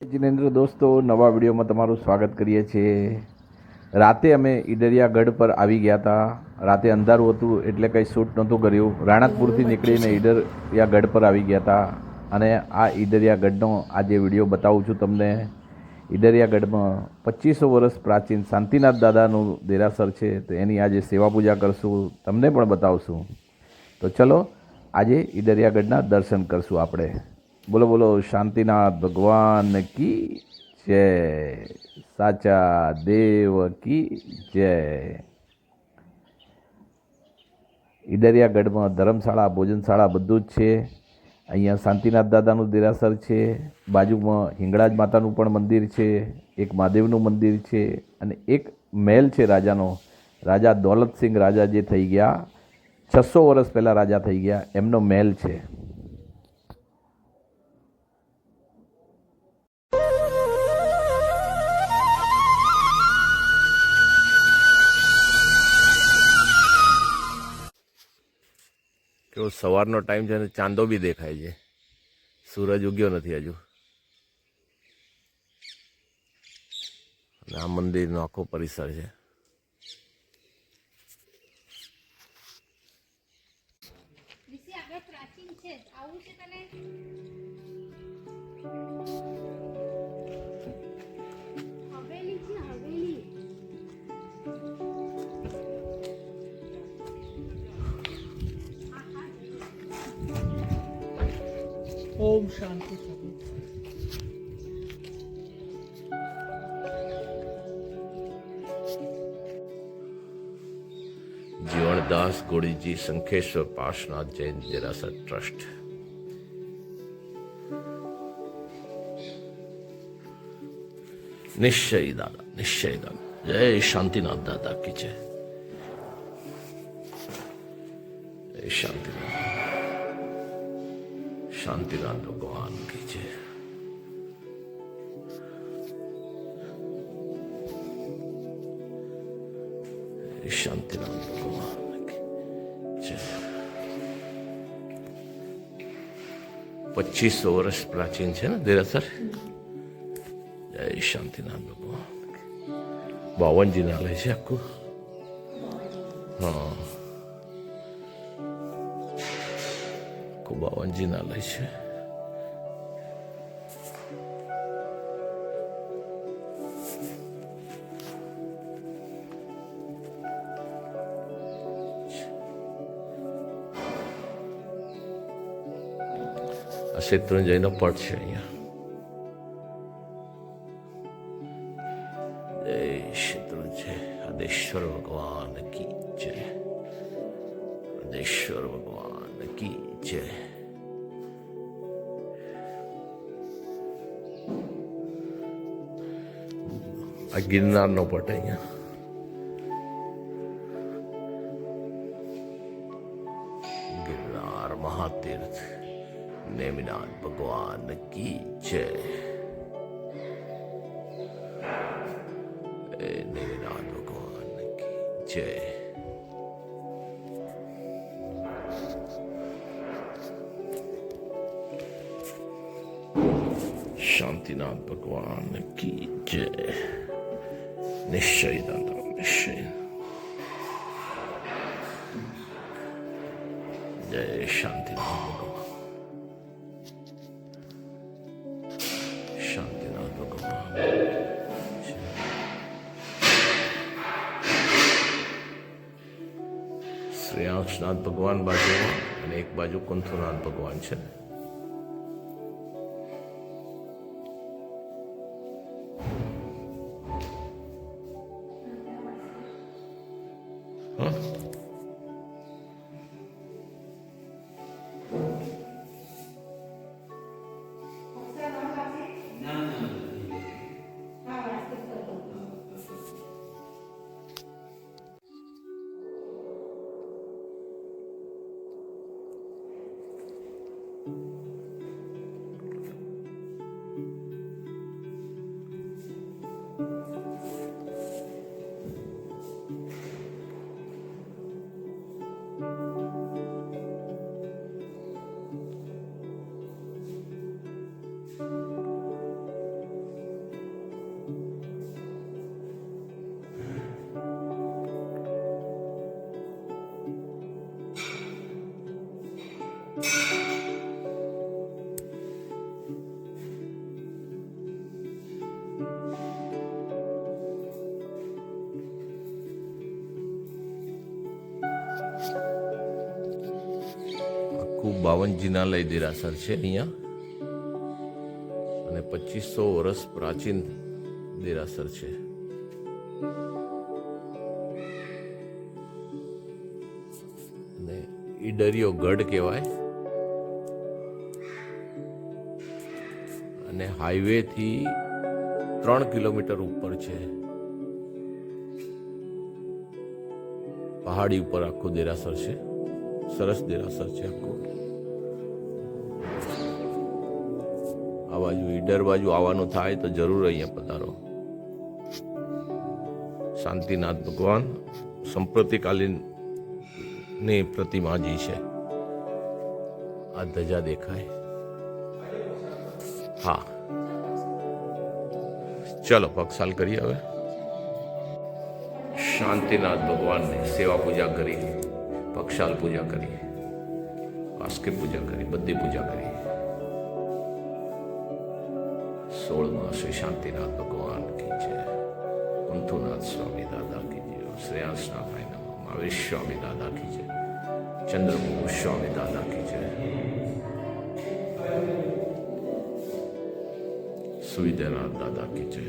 जिनेन्द्र दोस्तों नवा વિડીયોમાં તમારું સ્વાગત કરીએ છીએ। રાતે અમે ઈડરિયા ગઢ પર આવી ગયા હતા। રાતે અંધારું હતું એટલે કંઈ શૂટ નહોતું કર્યું। રાણકપુરથી નીકળીને ઈડરિયા ગઢ પર આવી ગયા હતા અને આ ઈડરિયા ગઢનો આજે વિડીયો બતાવું છું તમને। ઈડરિયા ગઢમાં 2500 વર્ષ પ્રાચીન શાંતિનાથ દાદાનું દેરાસર છે, તો એની આજે સેવા પૂજા કરશું, તમને પણ બતાવશું। તો ચલો આજે ઈડરિયા ગઢના દર્શન કરશું આપણે। બોલો બોલો શાંતિનાથ ભગવાન કી જય, સાચા દેવ કી જય। ઈડરિયા ગઢમાં ધર્મશાળા, ભોજનશાળા બધું જ છે। અહીંયા શાંતિનાથ દાદાનું દેરાસર છે, બાજુમાં હિંગળાજ માતાનું પણ મંદિર છે, એક મહાદેવનું મંદિર છે અને એક મહેલ છે રાજાનો। રાજા દૌલતસિંહ રાજા જે થઈ ગયા, 600 વર્ષ પહેલાં રાજા થઈ ગયા, એમનો મહેલ છે। કેવો સવારનો ટાઈમ છે અને ચાંદો બી દેખાય છે, સૂરજ ઉગ્યો નથી હજુ। આ મંદિરનો આખો પરિસર છે। ओम शांति। जीवनदास गोड़ी जी संखेश्वर पार्श्वनाथ जैन देरासर ट्रस्ट। निश्चय दादा, निश्चय दादा, जय शांतिनाथ दादा की जय, जय शांतिनाथ, शांतिनाथ भगवान की जय। शांतिनाथ भगवान की जय। 2500 વર્ષ પ્રાચીન છે ને દેરાસર। જય શાંતિનાથ ભગવાન। 52 જિનાલય છે આખું। હા, આખું 52 જિનાલય છે। આ શેત્રુંજયનો પટ છે અહીંયા। जय शत्रुंजय, आदेश्वर भगवान की जय, आदेश्वर भगवान की जय। आ गिरनारનો પટ અહીંયા। गिरनार महातीर्थ, नेमिनाथ भगवान की जय। नेमिनाथ भगवान की जय। शांतिनाथ भगवान की जय। निश्चय दादा, निश्चय, जय शांतिनाथ भगवान, शांतिनाथ भगवान। શ્રેયાંશનાથ ભગવાન બાજુમાં અને એક બાજુ કુંથુનાથ ભગવાન છે। બાવનજીના લય દેરાસર છે અહીંયા, અને 2500 વર્ષ પ્રાચીન દેરાસર છે. અને ઈડરિયો ગઢ કહેવાય, અને હાઈવે થી 3 કિલોમીટર ઉપર છે. પહાડી ઉપર આખું દેરાસર છે. સરસ દેરાસર છે આખું. આ બાજુ ઈડર બાજુ આવવાનું થાય તો જરૂર અહીંયા પધારો. શાંતિનાથ ભગવાન સંપ્રતિકાલીન ની પ્રતિમાજી છે. આ ધજા દેખાય. હા, ચલો પગસાલ કરીએ હવે. શાંતિનાથ ભગવાનની સેવા પૂજા કરી, પક્ષાલ પૂજા કરી, વાસ્કે પૂજા કરી, બધી પૂજા કરી. 16માં શ્રી શાંતિનાથ ભગવાન કી જય. કુંથુનાથ સ્વામી દાદા કી જય. શ્રેયાસનાથાય નમઃ. મહાવીર સ્વામી દાદા કી જય. ચંદ્રમોહન સ્વામી દાદા કી જય. સુવિદ્યાનાથ દાદા કી જય.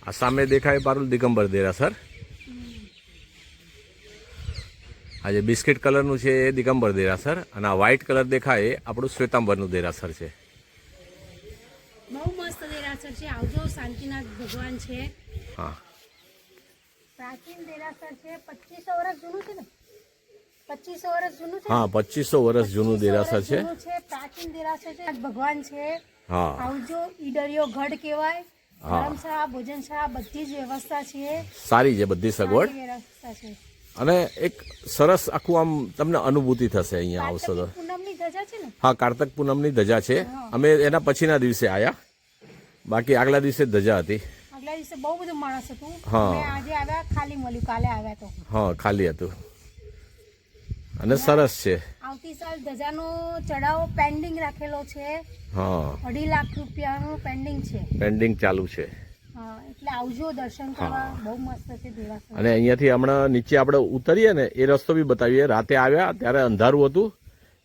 આ સામે દેખાય પારુલ દિગંબર દેરાસર. આ જે બિસ્કિટ કલરનું છે એ દિગંબર દેરાસર, અને આ વ્હાઇટ કલર દેખાય એ આપણું શ્વેતાંબરનું દેરાસર છે. બહુ મસ્ત દેરાસર છે, આવજો. શાંતિનાથ ભગવાન છે. હા, પ્રાચીન દેરાસર છે. 2500 વર્ષ જૂનું છે ને? 2500 વર્ષ જૂનું છે. હા, 2500 વર્ષ જૂનું દેરાસર છે. જૂનું છે, પ્રાચીન દેરાસર છે. ભગવાન છે. હા, આવજો. ઈડરિયો ગઢ કહેવાય. ધર્મશાળા, ભોજનશાળા, બધી જ વ્યવસ્થા છે. સારી છે બધી સગવડ. સારી વ્યવસ્થા છે. અને એક સરસ આખું આમ તમને અનુભૂતિ થશે અહીંયા આવશો તો. પૂનમની ધજા છે ને? હા, કાર્તક પૂનમની ધજા છે. અમે એના પછીના દિવસે આવ્યા, બાકી આગલા દિવસે જ ધજા હતી. આગલા દિવસે બહુ બધું માણસ હતું. હા. અમે આજે આવ્યા, ખાલી મળ્યું. કાલે આવ્યા તો હા, ખાલી હતું. અને સરસ છે. આવતી સાલ ધજાનો ચડાવો પેન્ડિંગ રાખેલો છે. હા, 2.5 લાખ રૂપિયાનું પેન્ડિંગ છે. પેન્ડિંગ ચાલુ છે. હા, એટલે આવજો દર્શન કરવા. બહુ મસ્ત છે દેરાસર. અને અહીંયાથી હમણાં નીચે આપણે ઉતરીએ ને એ રસ્તો બી બતાવીએ. રાતે આવ્યા ત્યારે અંધારું હતું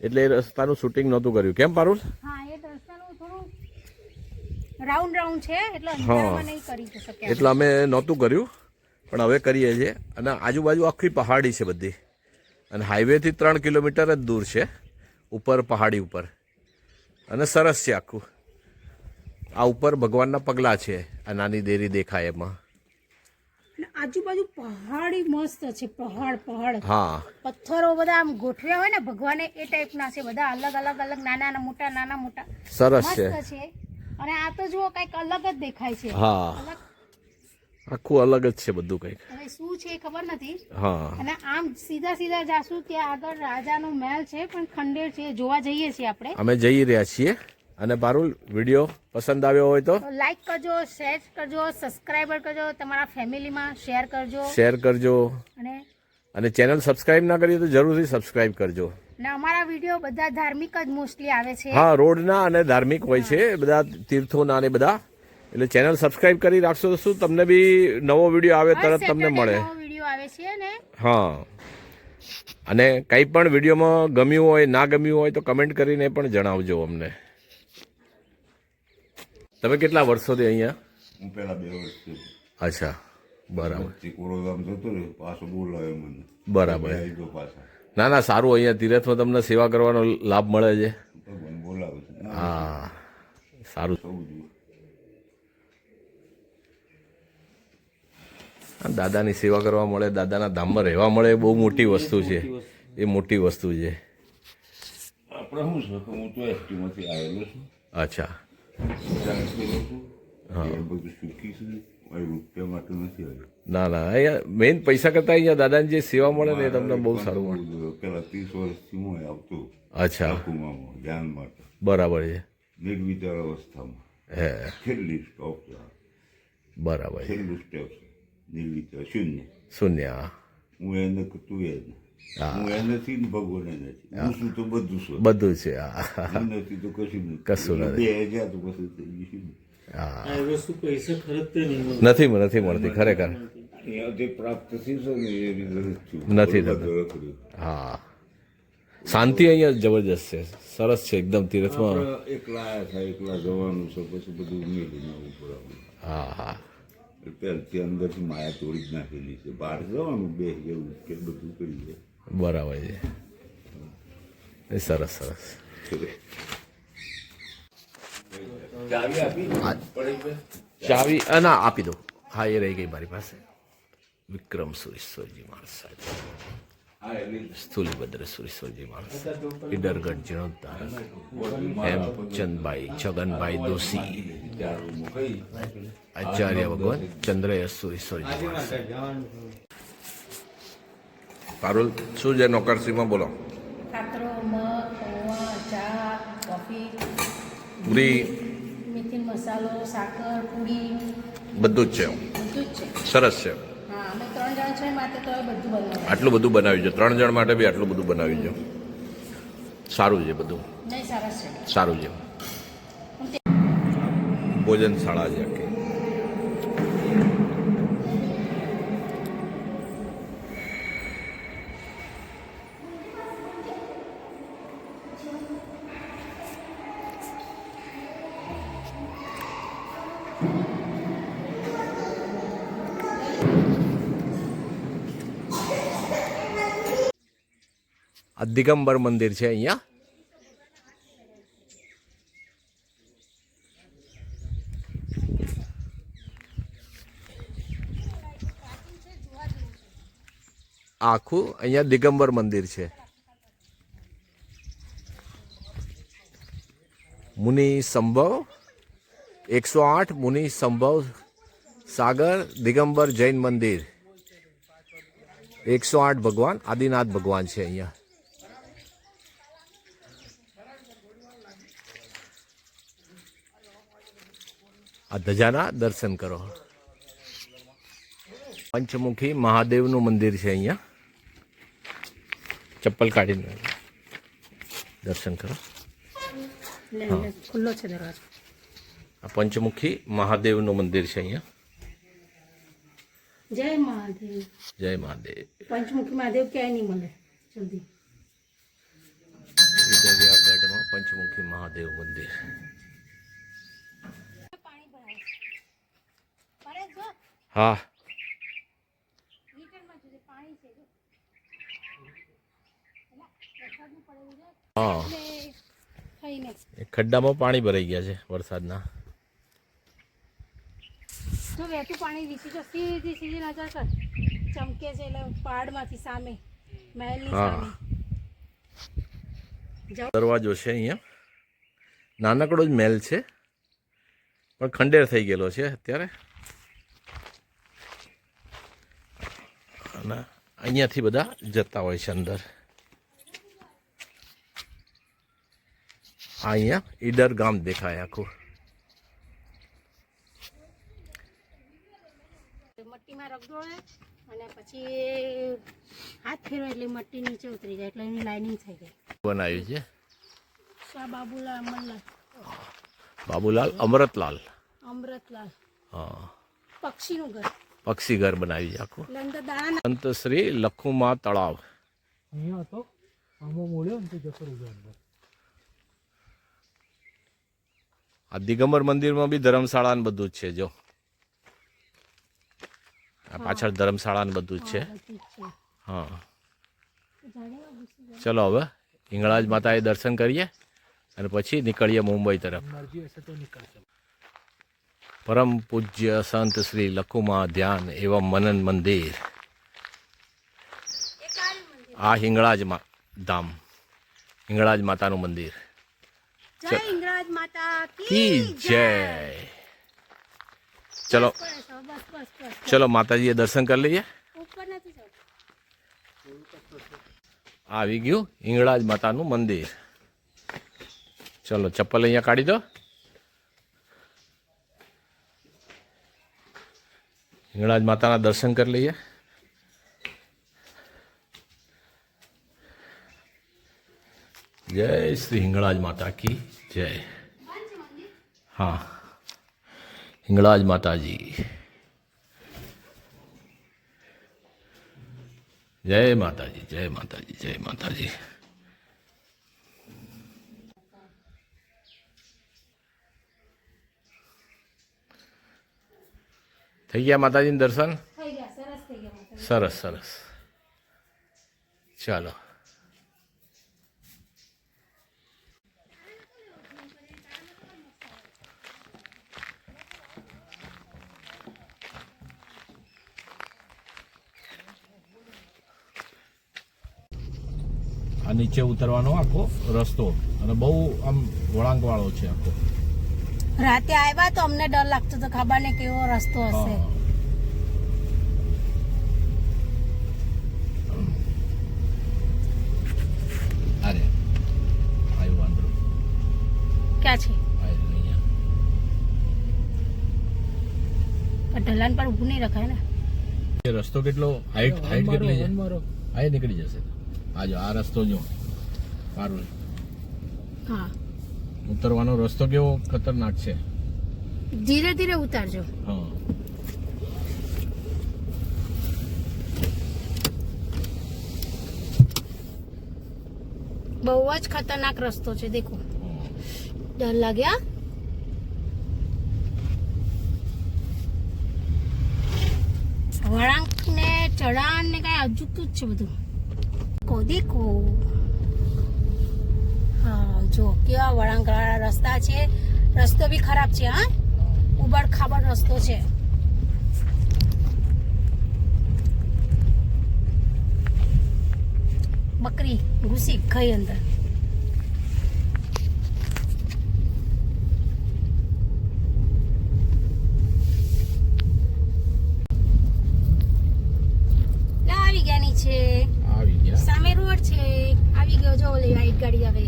એટલે એ રસ્તાનું શૂટિંગ નહોતું કર્યું. કેમ પારુલ? હા, એ રસ્તાનું થોડું રાઉન્ડ છે એટલે અંધારામાં નહીં કરી શક્યા. એટલે અમે નહોતું કર્યું, પણ હવે કરીએ છીએ. અને આજુબાજુ આખી પહાડી છે બધી, અને હાઈવેથી 3 કિલોમીટર જ દૂર છે ઉપર પહાડી ઉપર. અને સરસ છે આખું. આ ઉપર ભગવાનના પગલાં છે. આ નાની દેરી દેખાય એમાં. અને આજુબાજુ પહાડી મસ્ત છે. પહાડ હા, પથ્થરો બધા આમ ગોઠવ્યા હોય ને ભગવાને, એ ટાઈપના છે બધા. અલગ નાના મોટા સરસ છે. મસ્ત છે. અને આ તો જુઓ કઈક અલગ જ દેખાય છે. હા, અલગ. આખું અલગ જ છે બધું કંઈક. હવે શું છે એ ખબર નથી. હા, અને આમ સીધા જાશું ત્યાં આગળ રાજાનો મહેલ છે, પણ ખંડેર છે. જોવા જઈએ છીએ આપણે. અમે જઈ રહ્યા છીએ. અને પારુલ, વિડીયો પસંદ આવ્યો હોય તો લાઈક કરજો, શેર કરજો, સબસ્ક્રાઈબર કરજો, તમારા ફેમિલીમાં શેર કરજો. અને ચેનલ સબસ્ક્રાઇબ ના કરીએ તો જરૂરથી સબસ્ક્રાઇબ કરજો. અને અમારા વિડીયો બધા ધાર્મિક જ મોસ્ટલી આવે છે. હા, રોડના અને ધાર્મિક હોય છે બધા, તીર્થોના અને બધા. એટલે ચેનલ સબસ્ક્રાઇબ કરી રાખશો તો શું તમને બી નવો વિડીયો આવે તરત તમને મળે. નવો વિડીયો આવે છે ને. હા, અને કંઈ પણ વિડીયોમાં ગમ્યું હોય ના ગમ્યું હોય તો કમેન્ટ કરીને પણ જણાવજો અમને. તમે કેટલા વર્ષોથી અહીંયા? હું પેલા 2 વર્ષથી. અચ્છા, બરાબર. કોરોનામ જતો રહ્યો, પાછો બોલાવ્યો મને. બરાબર. આવી ગયો પાછા. ના, સારું. અહીંયા તીરથમાં તમને સેવા કરવાનો લાભ મળે છે. ભગવાન બોલાવે છે. હા, સારું. થવું જોઈએ. દાદાની સેવા કરવા મળે, દાદાના ધામમાં રહેવા મળે, એ બહુ મોટી વસ્તુ છે. એ મોટી વસ્તુ છે. આપણે શું છે, હું તો એસટીમાંથી આવેલો છું. અચ્છા. બધું સુખી છું. રૂપિયા માટે નથી આવ્યો. ના, અહીંયા મેઇન પૈસા કરતા અહીંયા દાદાની જે સેવા મળે ને એ તમને બહુ સારું મળે. પેલા 30 વર્ષથી હું આવતો. અચ્છા, ધ્યાન માટે. બરાબર છે. નિર્વિચાર અવસ્થામાં હે, છેલ્લી સ્ટોપ છે. બરાબર છે. છેલ્લું સ્ટેપ છે નિર્વિચાર, શૂન્ય. શૂન્ય. હા, હું એને તું એને. હા. હું એ નથી ને ભગવાન એ નથી. હું શું તો બધું છું. બધું છે. હા, હું નથી તો કશું નથી. કશું નથી. 2000 તો પછી થઈ ગયું. હા આ વસ્તુ પૈસા ખરીદતે નહીં મળે. નથી મળતી ખરેખર. અહીંયા જે પ્રાપ્ત થયું છે ને એ રીતે નથી થતું. હા શાંતિ અહીંયા જબરજસ્ત છે, સરસ છે એકદમ તીર્થમાં. આપણે એકલા આયા થાય, એકલા જવાનું છે, પછી બધું ઉમેરીને ઉપર આવું. હા હા પહેલથી અંદરથી માયા તોડી જ નાખેલી છે. બહાર જવાનું બે એવું કે બધું કરીએ. બરાબર છે. એ સરસ સરસ. ચાવી આપી પડી ગઈ. ચાવી ના આપી દો. હા એ રહી ગઈ મારી પાસે. વિક્રમ સુરેશ્વરજી મહારાજ સાહેબ, હા એની સ્થુલીભદ્ર સુરેશ્વરજી મહારાજ, ઈડરગઢ જીર્ણોદ્ધાર, હેમચંદભાઈ છગનભાઈ દોશી, ચારું મૂકી આચાર્ય ભગવાન ચંદ્રય સુરેશ્વરજી મહારાજ. પારુલ શું છે નોકરસીમાં બોલો? ખાતરો, મગ, પૌવા, ચા, કોફી, પૂરી મેથી મસાલો, સાકર, પૂરી બધું જ છે, બધું જ છે. સરસ છે. હા, અમે 3 જણ છે માટે તો હવે બધું બનાવ્યું. આટલું બધું બનાવ્યું છે, 3 જણ માટે બી આટલું બધું બનાવ્યું છે. સારું છે બધું, નહીં, સરસ છે. સારું છે. ભોજનશાળા છે આખી. આ દિગંબર મંદિર છે અહીંયા. આખું અહીંયા દિગંબર મંદિર છે. મુનિ સંભવ 108 મુનિ સંભવ સાગર દિગંબર જૈન મંદિર. 108 ભગવાન આદિનાથ ભગવાન છે અહીંયા. આ ધજાના દર્શન કરો. પંચમુખી મહાદેવનું મંદિર છે અહીંયા. ચપ્પલ કાઢીને દર્શન કરો. ખુલ્લો છે દરવાજો. આ પંચમુખી મહાદેવનું મંદિર છે અહીંયા. જય મહાદેવ. જય મહાદેવ. પંચમુખી મહાદેવ ક્યાંય નહીં મળે જલ્દી. ઈડરિયાગઢમાં પંચમુખી મહાદેવ મંદિર. પાણી ભરાય છે. ભરાય જો હા રિટર્નમાં જોઈએ પાણી છે જો. એલા વરસાદનું પડેલું છે હા એટલે થઈને એ ખડ્ડામાં પાણી ભરાઈ ગયા છે વરસાદના. જો વહેતું પાણી વીસી જો સીધી સીધી નજર કર ચમકે છે એટલે પહાડમાંથી સામે મહેલની હા. સામે. દરવાજો છે અહીંયા. નાનકડો જ મહેલ છે પણ ખંડેર થઈ ગયેલો છે અત્યારે. અને અહીંયાથી બધા જતા હોય છે અંદર. આ અહીંયા ઈડર ગામ દેખાય આખું. મટ્ટીમાં રગડોળે અને પછી હાથ ફેરવે એટલે મટ્ટી નીચે ઉતરી જાય એટલે એની લાઇનિંગ થઈ જાય. બનાવ્યું છે શાહ બાબુલાલ અમરલાલ બાબુલાલ અમરતલાલ. અમૃતલાલ હા પક્ષીનું ઘર પક્ષી ઘર બનાવ્યું છે આખું. એટલે અંદર દાણા સંત શ્રી લખુમા તળાવ. અહીંયા હતો આમાં મોડ્યો ને તો જતો રહ્યો અંદર. આ દિગંબર મંદિરમાં બી ધર્મશાળા ને બધું જ છે. જો આ પાછળ ધર્મશાળા ને બધું જ છે. બધું જ છે. હા જાણ્યા ઘૂસી જાય. ચલો હવે હિંગળાજ માતાએ દર્શન કરીએ અને પછી નીકળીએ મુંબઈ તરફ. મરજી હશે તો નીકળશે. પરમ પૂજ્ય સંત શ્રી લખુમા ધ્યાન એવં મનન મંદિર. એ કાળી મંદિર. આ હિંગળાજ ધામ, હિંગળાજ માતાનું મંદિર. જય હિંગળાજ માતા કી જય. ચલો બસ બસ બસ બસ ચલો માતાજીએ દર્શન કરી લઈએ. ઉપર નથી જવું. આવી ગયું હિંગળાજ માતાનું મંદિર. ચલો ચપ્પલ અહીંયા કાઢી દો. હિંગળાજ માતાના દર્શન કરી લઈએ. જય શ્રી હિંગળાજ માતા કી જય. હા હિંગળાજ માતાજી, જય માતાજી, જય માતાજી, જય માતાજી. થઈ ગયા માતાજીનું દર્શન? થઈ ગયા, સરસ થઈ ગયા માતાજી. સરસ સરસ. ચાલો. આ નીચે ઉતરવાનો આખો રસ્તો અને બહુ આમ વળાંક વાળો છે આખો. રાતે આવ્યા તો અમને ડર લાગતો તો, ખબર નહીં કેવો રસ્તો હશે. અરે આવ્યું વાંદરું. ક્યાં છે? આવ્યું અહીંયા. પણ ઢલાન પર ઊભું નહીં રખાય ને. એ રસ્તો કેટલો હાઈટ કેટલી છે? મારો આ નીકળી જશે. આ જો આ રસ્તો જો સારું. હા, ઉતરવાનો રસ્તો કેવો ખતરનાક છે. ધીરે ધીરે ઉતારજો. હા. બહુ જ ખતરનાક રસ્તો છે, દેખો. ડર લાગ્યા. વળાંક ને ચઢાણ ને કઈ અજુકતું જ છે બધું. દેખો, હા જો કેવા વળાંક વાળા રસ્તા છે. રસ્તો બી ખરાબ છે. હા, ઉબડ ખાબડ રસ્તો છે. બકરી ઘૂસી ગઈ અંદર. આવી ગયા નીચે. આવી ગયા. સામે રોડ છે. આવી ગયો જો ઓલી વ્હાઈટ ગાડી આવે.